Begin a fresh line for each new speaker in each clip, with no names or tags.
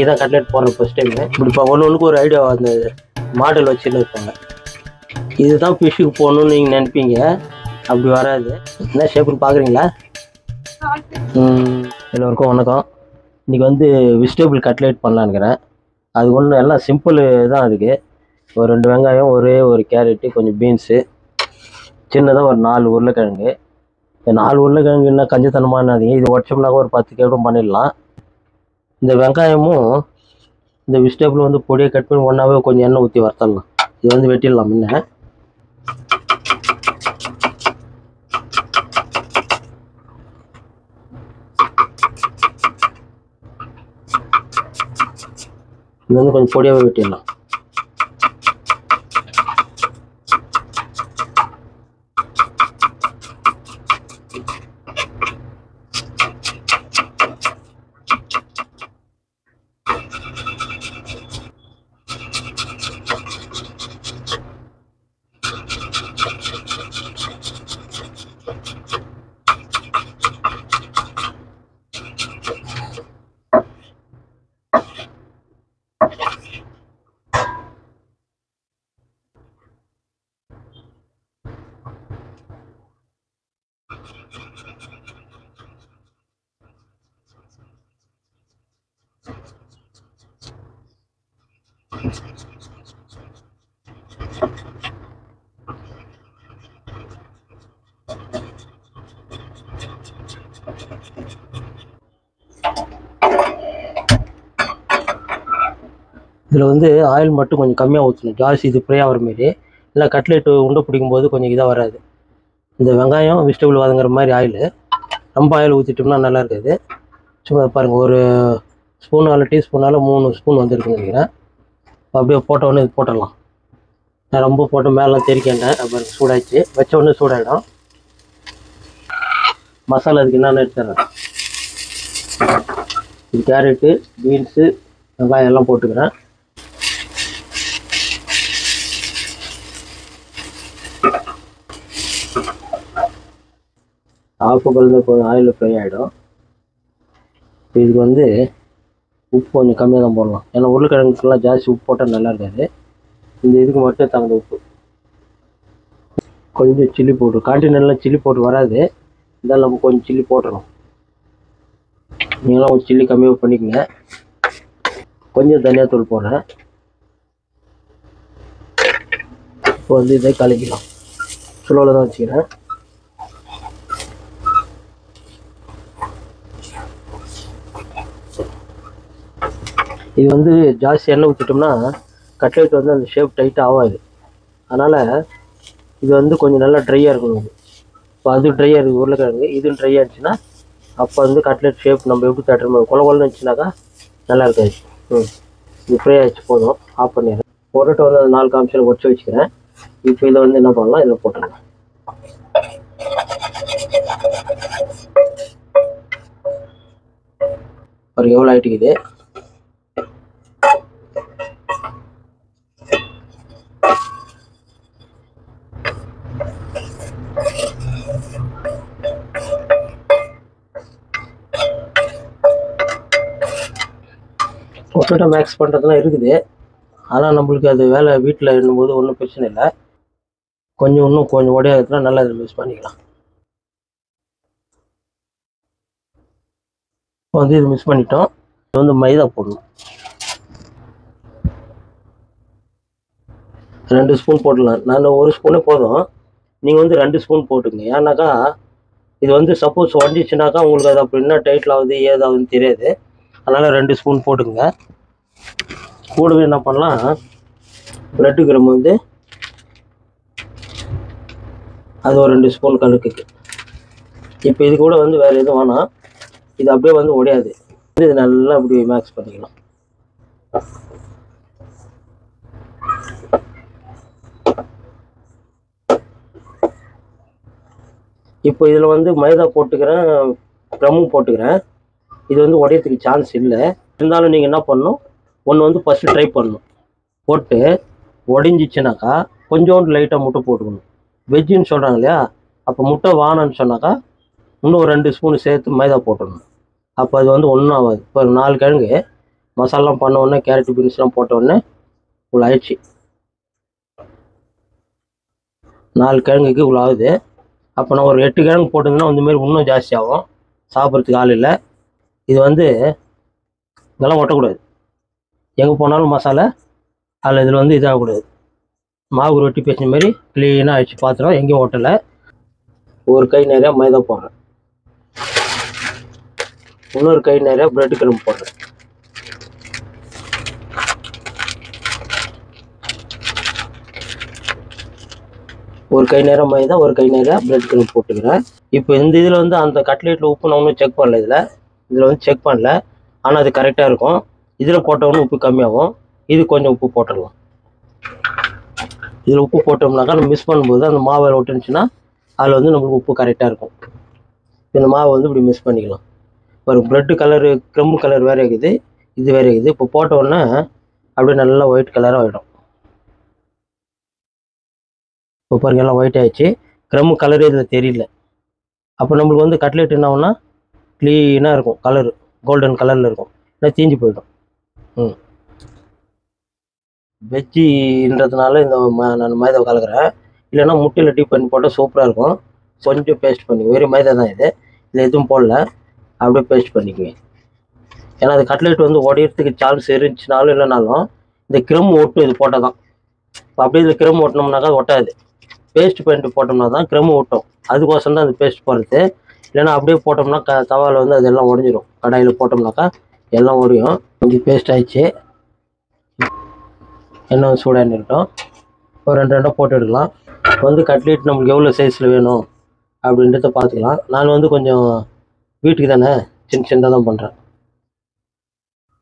இதான் கட்லெட் போடுற first time. இப்படி இப்போ ஒன்றுக்கு ஒரு ஐடியா அந்த மாடல் வச்சுன்னு இருப்பாங்க. இதுதான் ஃபிஷ்ஷுக்கு போகணுன்னு நீங்கள் நினைப்பீங்க, அப்படி வராது. என்ன ஷேப்புன்னு பார்க்குறீங்களா? எல்லோருக்கும் வணக்கம். இன்றைக்கி வந்து வெஜிடபிள் கட்லெட் பண்ணலான்னுக்கிறேன். அது ஒன்றும் எல்லாம் சிம்பிள் தான். அதுக்கு ஒரு 2 வெங்காயம், ஒரே ஒரு கேரட்டு, கொஞ்சம் பீன்ஸு, சின்னதாக ஒரு 4 உருளைக்கிழங்கு. 4 உருளைக்கிழங்கு என்ன கஞ்சத்தனமானதுங்க, இது உடச்சோம்னா ஒரு 10 கேடும் பண்ணிடலாம். இந்த வெங்காயமும் இந்த வெஜிடபிள் வந்து பொடியை கட் பண்ணி ஒன்றாவே கொஞ்சம் எண்ணெய் ஊற்றி வறுத்தரலாம். இது வந்து வெட்டிடலாம். முன்ன இது வந்து கொஞ்சம் பொடியாகவே வெட்டிடலாம். இதில் வந்து ஆயில் மட்டும் கொஞ்சம் கம்மியாக ஊற்றணும், ஜாஸ்தி இது ஃப்ரை ஆகிற மாரி. இல்லை கட்லெட்டு உண்டை பிடிக்கும்போது கொஞ்சம் இதாக வராது. இந்த வெங்காயம் வெஜிடபிள் வதங்குற மாதிரி ஆயில், ரொம்ப ஆயில் ஊற்றிட்டோம்னா நல்லா இருக்காது. சும்மா பாருங்கள், ஒரு ஸ்பூனால் டீஸ்பூனால் 3 ஸ்பூன் வந்துருக்குன்னு நினைக்கிறேன். அப்படியே போட்ட உடனே இது போட்டுடலாம். நான் ரொம்ப போட்டு மேலாம் தெரிக்கேன்ட்டேன். அப்புறம் சூடாகிடுச்சு, வச்ச உடனே சூடாகிடும். மசாலா அதுக்கு என்னென்ன எடுத்துறேன். இது கேரட்டு, பீன்ஸு, வெங்காயம் எல்லாம் போட்டுக்கிறேன். ஆஃப் கலந்து கொஞ்சம் ஆயில் ஃப்ரை ஆகிடும். இதுக்கு வந்து உப்பு கொஞ்சம் கம்மியாக தான் போடலாம், ஏன்னா உருளைக்கிழங்குக்கெல்லாம் ஜாஸ்தி உப்பு போட்டால் நல்லா இருக்காது. இந்த இதுக்கு மட்டும் தகுந்த உப்பு. கொஞ்சம் சில்லி பவுட்ரு, கான்டினென்ட்லாம் சில்லி பவுட்ரு வராது, இருந்தாலும் நம்ம கொஞ்சம் சில்லி போட்டுறோம். நீங்களாம் கொஞ்சம் சில்லி கம்மியாக பண்ணிக்கோங்க. கொஞ்சம் தனியாத்தூள் போடுறேன். இப்போ வந்து இதை கலக்கிக்கலாம். ஸ்லோவில் தான் வச்சுக்கிறேன். இது வந்து ஜாஸ்தி எண்ணெய் ஊற்றிட்டோம்னா கட்லெட் வந்து அந்த ஷேப் டைட்டாக ஆகாது. அதனால் இது வந்து கொஞ்சம் நல்லா ட்ரையாக இருக்கணும். இப்போ அது ட்ரையாக இருக்குது உருளைக்கிழங்கு, இதுவும் ட்ரையாக இருந்துச்சுன்னா அப்போ வந்து கட்லெட் ஷேப் நம்ம எப்படி தட்டுற மாதிரி கொல கொலன்னு இருந்துச்சுனாக்கா நல்லா இருக்காது. இது ஃப்ரை ஆகிடுச்சு, போதும், ஆஃப் பண்ணிடுறேன். பொருட்டை வந்து அந்த 4 காமிச்சில் உடச்சி வச்சுக்கிறேன். இப்போ இதை வந்து என்ன பண்ணலாம், இதில் போட்டுருங்க. ஒரு எவ்வளோ ஆகிட்டுக்குது. பொட்டேட்டோ மேக்ஸ் பண்ணுறதுலாம் இருக்குது, ஆனால் நம்மளுக்கு அது வேலை வீட்டில் இருக்கும்போது ஒன்றும் பிரச்சனை இல்லை. இன்னும் கொஞ்சம் உடையாதுன்னா நல்லா இதில் மிக்ஸ் பண்ணிக்கலாம். இப்போ வந்து இது மிக்ஸ் பண்ணிட்டோம். இது வந்து மைதா போடணும். 2 ஸ்பூன் போடலாம். நான் 1 ஸ்பூனே போதும், நீங்கள் வந்து 2 ஸ்பூன் போட்டுக்கங்க. ஏன்னாக்கா இது வந்து சப்போஸ் வந்துச்சுனாக்கா உங்களுக்கு அது அப்படி என்ன டைட்டில் ஆகுது ஏதாவதுன்னு தெரியாது. அதனால் 2 ஸ்பூன் போட்டுக்கங்க. கூடவே என்ன பண்ணலாம், பிரெட்டு கிராம் வந்து அது ஒரு 2 ஸ்பூன் கலக்குக்கு. இப்போ இது கூட வந்து வேறு எதுவும் வேணாம், இது அப்படியே வந்து உடையாது. இது நல்லா அப்படி மேக்ஸ் பண்ணிக்கலாம். இப்போ இதில் வந்து மைதா போட்டுக்கிறேன், ப்ரம்மும் போட்டுக்கிறேன். இது வந்து உடையத்துக்கு சான்ஸ் இல்லை. இருந்தாலும் நீங்கள் என்ன பண்ணணும், ஒன்று வந்து ஃபஸ்ட்டு ட்ரை பண்ணணும். போட்டு உடஞ்சிச்சுனாக்கா கொஞ்சோண்டு லைட்டாக முட்டை போட்டுக்கணும். வெஜ்ஜுன்னு சொல்கிறாங்க இல்லையா, அப்போ முட்டை வானன்னு சொன்னாக்கா இன்னும் ஒரு 2 ஸ்பூன் சேர்த்து மைதா போட்டுடணும். அப்போ அது வந்து ஒன்றும் ஆகாது. இப்போ 4 கிழங்கு மசாலாலாம் பண்ண உடனே கேரட் பீன்ஸ்லாம் போட்ட உடனே இவ்வளோ ஆயிடுச்சு. 4 கிழங்குக்கு இவ்வளோ ஆகுது. அப்போ நான் ஒரு 8 கிழங்கு போட்டிருந்தேன்னா இந்தமாரி இன்னும் ஜாஸ்தி ஆகும். சாப்பிட்றதுக்கு ஆள் இல்லை. இது வந்து இதெல்லாம் ஒட்டக்கூடாது. எங்கே போனாலும் மசாலா அதில் இதில் வந்து இதாகக்கூடாது. மாவு ரொட்டி பேசின மாதிரி க்ளீனாக ஆயிடுச்சு. பாத்திரம் எங்கேயும் ஒட்டலை. ஒரு கை நிறையா மைதா போடுறேன். இன்னொரு கை நிறையா பிரெட் கிரம்ப் போடுறேன். ஒரு கை நேரம் மைதா, ஒரு கை நேரம் பிரெட் கிரம்ப் போட்டுக்கிறேன். இப்போ இந்த இதில் வந்து அந்த கட்லெட்டில் உப்பு நான் ஒன்றும் செக் பண்ணல. இதில் வந்து செக் பண்ணல. ஆனால் அது கரெக்டாக இருக்கும். இதில் போட்டவொன்னே உப்பு கம்மியாகும். இது கொஞ்சம் உப்பு போட்டுடலாம். இதில் உப்பு போட்டோம்னாக்கா நம்ம மிக்ஸ் பண்ணும்போது அந்த மாவு ஒட்டுனுச்சுன்னா அதில் வந்து நம்மளுக்கு உப்பு கரெக்டாக இருக்கும். இந்த மாவை வந்து இப்படி மிக்ஸ் பண்ணிக்கலாம். ஒரு பிரெட்டு கலரு கிரம்பு கலர் வேறு இருக்குது, இது வேறு இருக்குது. இப்போ போட்ட உடனே அப்படியே நல்லா ஒயிட் கலராக ஆகிடும். இப்போ பாருங்க எல்லாம் ஒயிட் ஆகிடுச்சு. கிரம்பு கலரே இதில் தெரியல. அப்போ நம்மளுக்கு வந்து கட்லெட் என்ன ஆகும்னா க்ளீனாக இருக்கும். கலரு கோல்டன் கலரில் இருக்கும். இல்லை தீஞ்சு போயிடும். வெஜ்ஜின்றதுனால இந்த நான் மைதாவை கலக்கிறேன். இல்லைன்னா முட்டையில் டீப் பண்ணி போட்டால் சூப்பராக இருக்கும். கொஞ்சம் பேஸ்ட் பண்ணி வெறும் மைதா தான் இது. இதில் எதுவும் போடல. அப்படியே பேஸ்ட் பண்ணிக்குவேன். ஏன்னா அது கட்லெட் வந்து உடையிறதுக்கு சான்ஸ் இருந்துச்சுனாலும் இல்லைனாலும் இந்த கிரம் ஒட்டும். இது போட்டால் தான். இப்போ அப்படியே இதில் கிரம் ஓட்டினோம்னாக்கா அது ஒட்டாது. பேஸ்ட் பண்ணிட்டு போட்டோம்னா தான் கிரம் ஓட்டும். அதுக்கோசரம் தான் அந்த பேஸ்ட் போடுறது. இல்லைன்னா அப்படியே போட்டோம்னா தவாவில் வந்து அதெல்லாம் உடஞ்சிரும். கடாயில் போட்டோம்னாக்கா எல்லாம் உடையும். கொஞ்சம் பேஸ்ட் ஆகிடுச்சு. எண்ணெய் சூடாக இருக்கட்டும். ஒரு 2 போட்டு எடுக்கலாம். வந்து கட்லெட் நம்மளுக்கு எவ்வளோ சைஸில் வேணும் அப்படின்றத பார்த்துக்கலாம். நான் வந்து கொஞ்சம் வீட்டுக்கு தானே சின்ன சின்னதாக தான் பண்ணுறேன்.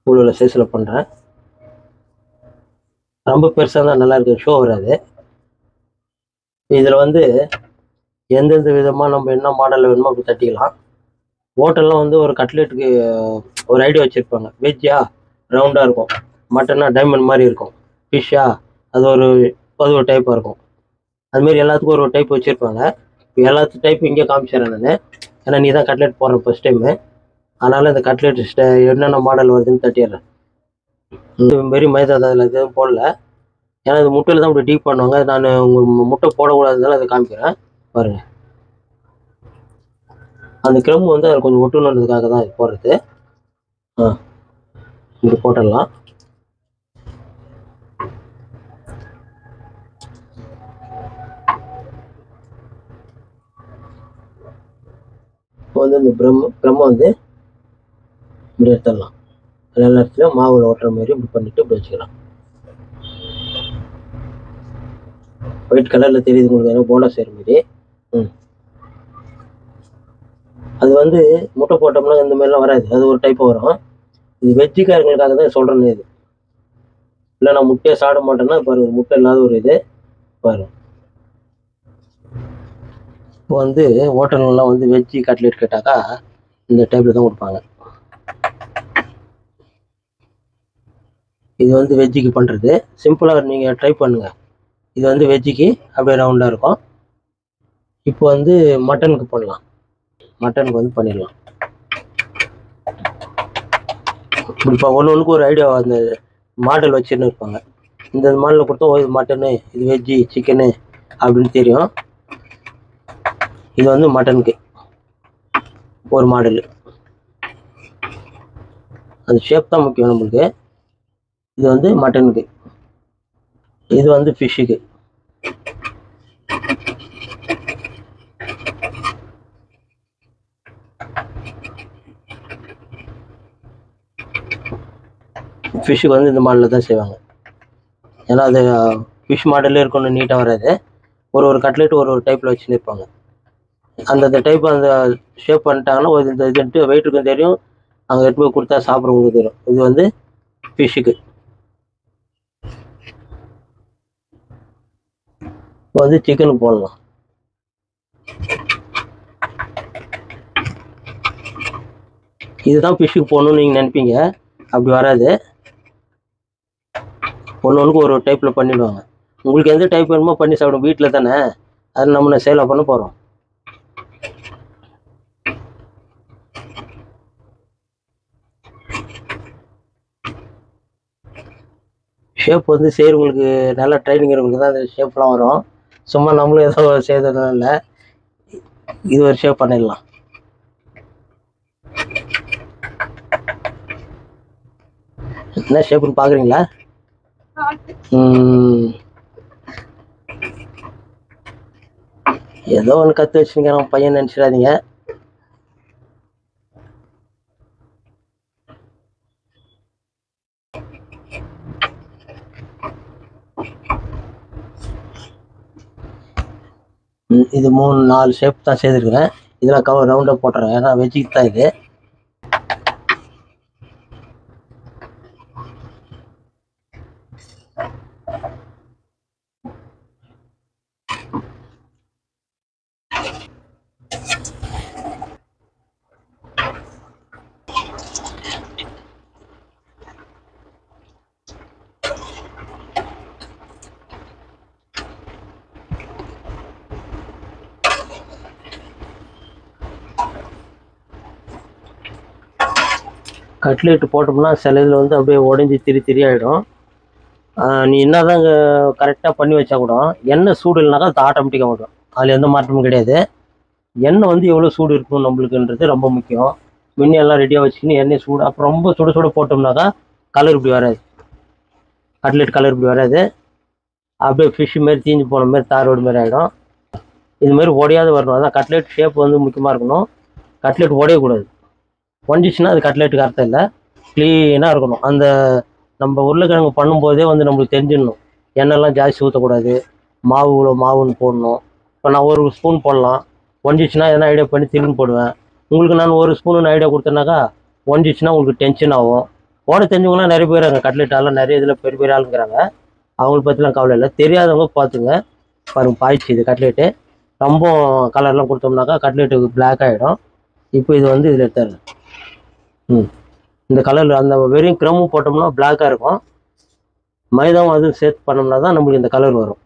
இவ்வளோ சைஸில் பண்ணுறேன். ரொம்ப பெருசாக தான் நல்லா இருக்குது. ஷோ வராது. இதில் வந்து எந்தெந்த விதமாக நம்ம என்ன மாடலில் வேணுமோ அப்படி தட்டிக்கலாம். ஹோட்டல்லாம் வந்து ஒரு கட்லெட்டுக்கு ஒரு ஐடியா வச்சுருப்பாங்க. வெஜ்ஜா ரவுண்டாக இருக்கும், மட்டனா டைமண்ட் மாதிரி இருக்கும், ஃபிஷ்ஷா அது ஒரு டைப்பாக இருக்கும். அதுமாரி எல்லாத்துக்கும் ஒரு டைப் வச்சுருப்பாங்க. எல்லாத்து டைப் இங்கே காமிச்சிடறேன் நான். ஏன்னா நீ தான் கட்லெட் போடுற ஃபஸ்ட் டைமு. அதனால் இந்த கட்லெட் என்னென்ன மாடல் வருதுன்னு தட்டிடுறேன். இந்த மாரி மைதா அதில் எதுவும் போடல. ஏன்னா இது முட்டையில் தான் இப்படி டீப் பண்ணுவாங்க. நான் உங்களுக்கு முட்டை போடக்கூடாதுனால அதை காமிக்கிறேன் பாருங்க. அந்த கிரம்பு வந்து அதில் கொஞ்சம் ஒட்டுணுன்றதுக்காக தான் இது போடுறது. இப்படி போட்டுடலாம். இப்போ வந்து இந்த கிரம்பை வந்து இப்படி எடுத்துடலாம். எல்லா இடத்துலையும் மாவில் ஓட்டுற மாதிரி இப்படி பண்ணிட்டு இப்படி வச்சுக்கலாம். ஒயிட் கலரில் தெரியுது உங்களுக்கு, ஏன்னா போண்டா செய்கிற மாதிரி. அது வந்து முட்டை போட்டோம்னா இந்த மாதிரிலாம் வராது. அது ஒரு டைப்பாக வரும். இது வெஜ்ஜிக்காரங்களுக்காக தான் சொல்கிறேன்னு. இது இல்லை நான் முட்டையை சாப்பிட மாட்டேன்னா பாருங்க, முட்டை இல்லாத ஒரு இது பாருங்க. இப்போ வந்து ஹோட்டல்லாம் வந்து வெஜ்ஜி கட்லெட் கேட்டாக்கா இந்த டைப்பில் தான் கொடுப்பாங்க. இது வந்து வெஜ்ஜிக்கு பண்ணுறது சிம்பிளாக நீங்கள் ட்ரை பண்ணுங்கள். இது வந்து வெஜ்ஜிக்கு அப்படியே ரவுண்டாக இருக்கும். இப்போ வந்து மட்டனுக்கு பண்ணலாம். மட்டனுக்கு வந்து பண்ணிடலாம். இப்போ ஒன்றுக்கு ஒரு ஐடியா அந்த மாடல் வச்சுன்னு இருப்பாங்க. இந்த மாடலில் கொடுத்தா இது மட்டனு, இது வெஜ்ஜி, சிக்கனு அப்படின்னு தெரியும். இது வந்து மட்டனுக்கு ஒரு மாடலு. அந்த ஷேப் தான் முக்கியம் நம்மளுக்கு. இது வந்து மட்டனுக்கு, இது வந்து ஃபிஷ்ஷுக்கு. ஃபிஷ்ஷுக்கு வந்து இந்த மாடலில் தான் செய்வாங்க. ஏன்னா அது ஃபிஷ் மாடலே இருக்கணும், நீட்டாக வராது. ஒரு கட்லெட் ஒரு டைப்பில் வச்சுன்னு இருப்பாங்க. அந்த டைப் அந்த ஷேப் பண்ணிட்டாங்கன்னா இந்த இதுன்ட்டு வெயிட்டுக்கும் தெரியும், அங்கே எடுத்து போய் கொடுத்தா சாப்பிட்றவங்களுக்கு தெரியும். இது வந்து ஃபிஷ்ஷுக்கு. இப்போ வந்து சிக்கனுக்கு போடலாம். இதுதான் ஃபிஷ்ஷுக்கு போடணும்னு நீங்கள் நினைப்பீங்க, அப்படி வராது. ஒன்றுக்கு ஒரு டைப்பில் பண்ணிவிடுவாங்க. உங்களுக்கு எந்த டைப் வேணுமோ பண்ணி சாப்பிடும். வீட்டில் தானே, அது நம்ம சேலாக பண்ண போகிறோம். ஷேப் வந்து செய்கிறவங்களுக்கு நல்லா ட்ரைனிங் இருக்கிறவங்களுக்கு தான் அந்த ஷேப்லாம் வரும். சும்மா நம்மளும் ஏதோ செய்யறதுனால இல்லை, இது ஒரு ஷேப் பண்ணிடலாம். என்ன ஷேப்புன்னு பார்க்குறீங்களா? ஏதோ ஒன்று கற்று வச்சுருக்கிறோம் பையன் நினச்சிடாதீங்க. இது 3-4 ஷேப் தான் செய்திருக்கிறேன். இதெல்லாம் கவர் ரவுண்டாக போட்டுறேன், ஏன்னா வெஜ்ஜுக்கு தான் இது. கட்லெட்டு போட்டோம்னா சில இதில் வந்து அப்படியே உடஞ்சி திரி ஆகிடும். நீ என்ன தான் கரெக்டாக பண்ணி வச்சா கூட எண்ணெய் சூடு இல்லைனாக்கா அது ஆட்டோமேட்டிக்காக வரும். அதில் எந்த மாற்றமும் கிடையாது. எண்ணெய் வந்து எவ்வளோ சூடு இருக்கும் நம்மளுக்குன்றது ரொம்ப முக்கியம். எல்லாம் ரெடியாக வச்சுக்கின்னு எண்ணெய் சூடு, அப்புறம் ரொம்ப சுட போட்டோம்னாக்கா கலர் இப்படி வராது, கட்லெட் கலர் இப்படி வராது. அப்படியே ஃபிஷ் மாரி தீஞ்சு போன மாதிரி தாரோடு மாரி ஆகிடும். இதுமாரி உடையாது வரணும். அதான் கட்லெட் ஷேப் வந்து முக்கியமாக இருக்கணும். கட்லெட் உடையக்கூடாது. ஒஞ்சிச்சுன்னா அது கட்லெட்டுக்கு அர்த்தம் இல்லை. க்ளீனாக இருக்கணும். அந்த நம்ம உருளைக்கிழங்கு பண்ணும்போதே வந்து நம்மளுக்கு தெரிஞ்சிடணும். எண்ணெய்லாம் ஜாஸ்தி ஊற்றக்கூடாது, மாவு இவ்வளோ மாவுன்னு போடணும். இப்போ நான் ஒரு ஸ்பூன் போடலாம், ஒஞ்சிச்சுன்னா எதனா ஐடியா பண்ணி திரும்பி போடுவேன். உங்களுக்கு நான் ஒரு ஸ்பூனுன்னு ஐடியா கொடுத்தேனாக்கா ஒஞ்சிச்சுன்னா உங்களுக்கு டென்ஷன் ஆகும். ஓட தெரிஞ்சவங்களாம் நிறைய பேர் அங்கே கட்லெட்டாலாம் நிறைய இதில் பெரிய பெரிய ஆளுங்கிறாங்க. அவங்கள பற்றிலாம் கவலை இல்லை. தெரியாதவங்க பார்த்துங்க. பாருங்கள், பாய்ச்சி இது கட்லெட்டு ரொம்ப கலர்லாம் கொடுத்தோம்னாக்கா கட்லெட்டு பிளாக் ஆகிடும். இப்போ இது வந்து இதில் எடுத்துடுறேன். இந்த கலரில் அந்த வெறும் கிரமும் போட்டோம்னா பிளாக்காக இருக்கும். மைதாவும் அதுவும் சேர்த்து பண்ணோம்னா தான் நம்மளுக்கு இந்த கலர் வரும்.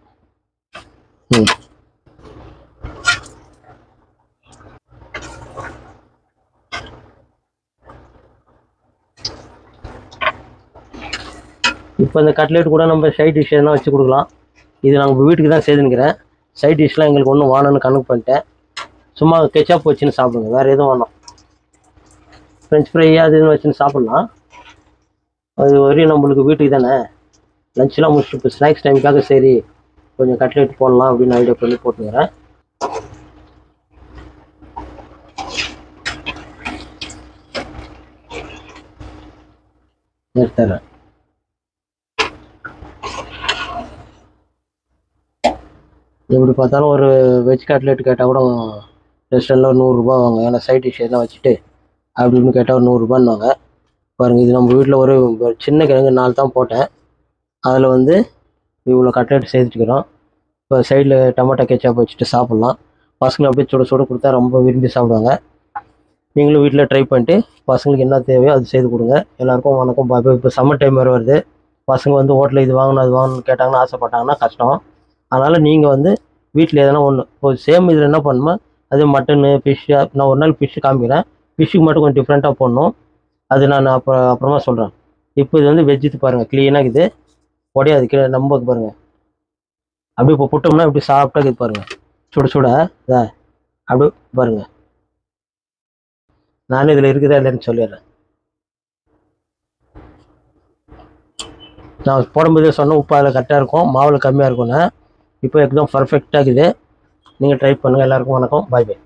இப்போ இந்த கட்லெட் கூட நம்ம சைட் டிஷ் எதனா வச்சு கொடுக்கலாம். இது நாங்கள் வீட்டுக்கு தான் செய்துனுக்கிறேன். சைட் டிஷ்லாம் எங்களுக்கு ஒன்றும் வானன்னு கணக்கு பண்ணிட்டேன். சும்மா கெச்சாப் வச்சுன்னு சாப்பிடுங்க, வேறு எதுவும் வேணாம். ஃப்ரெஞ்ச் ஃப்ரை அது இதுன்னு வச்சுன்னு சாப்பிட்லாம். அது வரையும் நம்மளுக்கு வீட்டுக்கு தானே. லஞ்செலாம் முடிச்சுட்டு இப்போ ஸ்நாக்ஸ் டைமுக்காக சரி கொஞ்சம் கட்லெட் போடலாம் அப்படின்னு ஐடியா பண்ணி போட்டுக்கிறேன். நிறுத்துறேன். எப்படி பார்த்தாலும் ஒரு வெஜ் கட்லெட் கேட்டால் கூட ரெஸ்டாரண்ட்டில் ஒரு 100 ரூபா வாங்க. ஏன்னா சைட் டிஷ் எல்லாம் வச்சுட்டு அப்படின்னு கேட்டால் ஒரு 100 ரூபான்னுவாங்க. பாருங்கள், இது நம்ம வீட்டில் ஒரு சின்ன கிழங்கு 4 தான் போட்டேன். அதில் வந்து இவ்வளோ கட்லெட் செய்துட்டுக்கிறோம். இப்போ சைடில் டொமேட்டோ கெச்சாப் வச்சுட்டு சாப்பிட்லாம். பசங்களை அப்படியே சுட கொடுத்தா ரொம்ப விரும்பி சாப்பிடுவாங்க. நீங்களும் வீட்டில் ட்ரை பண்ணிட்டு பசங்களுக்கு என்ன தேவையோ அது செய்து கொடுங்க. எல்லாேருக்கும் வணக்கம். இப்போ சம்மர் டைம் வேறு வருது. பசங்க வந்து ஹோட்டலில் இது வாங்கணும் அது வாங்கணும்னு கேட்டாங்கன்னா ஆசைப்பட்டாங்கன்னா கஷ்டம். அதனால் நீங்கள் வந்து வீட்டில் எதனா ஒன்று இப்போ சேம் இதில் என்ன பண்ணணுமோ அது மட்டனு ஃபிஷ்ஷு. நான் ஒரு நாள் ஃபிஷ்ஷு காமிக்கிறேன். ஃபிஷ்ஷுக்கு மட்டும் கொஞ்சம் டிஃப்ரெண்ட்டாக போடணும். அது நான் அப்புறமா சொல்கிறேன். இப்போ இது வந்து வெஜ்ஜுக்கு பாருங்கள், க்ளீனாக இது உடையாது. கீழே நம்பக்கு பாருங்கள். அப்படி இப்போ புட்டோம்னா இப்படி சாப்பிட்டா இது பாருங்கள், சுட இதா அப்படி பாருங்கள். நானும் இதில் இருக்குதா இல்லைன்னு சொல்லிடுறேன். நான் போடும்போதே சொன்னேன் உப்பு அதில் கரெக்டாக இருக்கும், மாவில் கம்மியாக இருக்கும்னு. இப்போ எக்தம் பர்ஃபெக்டாக இருக்குது. நீங்கள் ட்ரை பண்ணுங்கள். எல்லாருக்கும் வணக்கம். பாய் பாய்.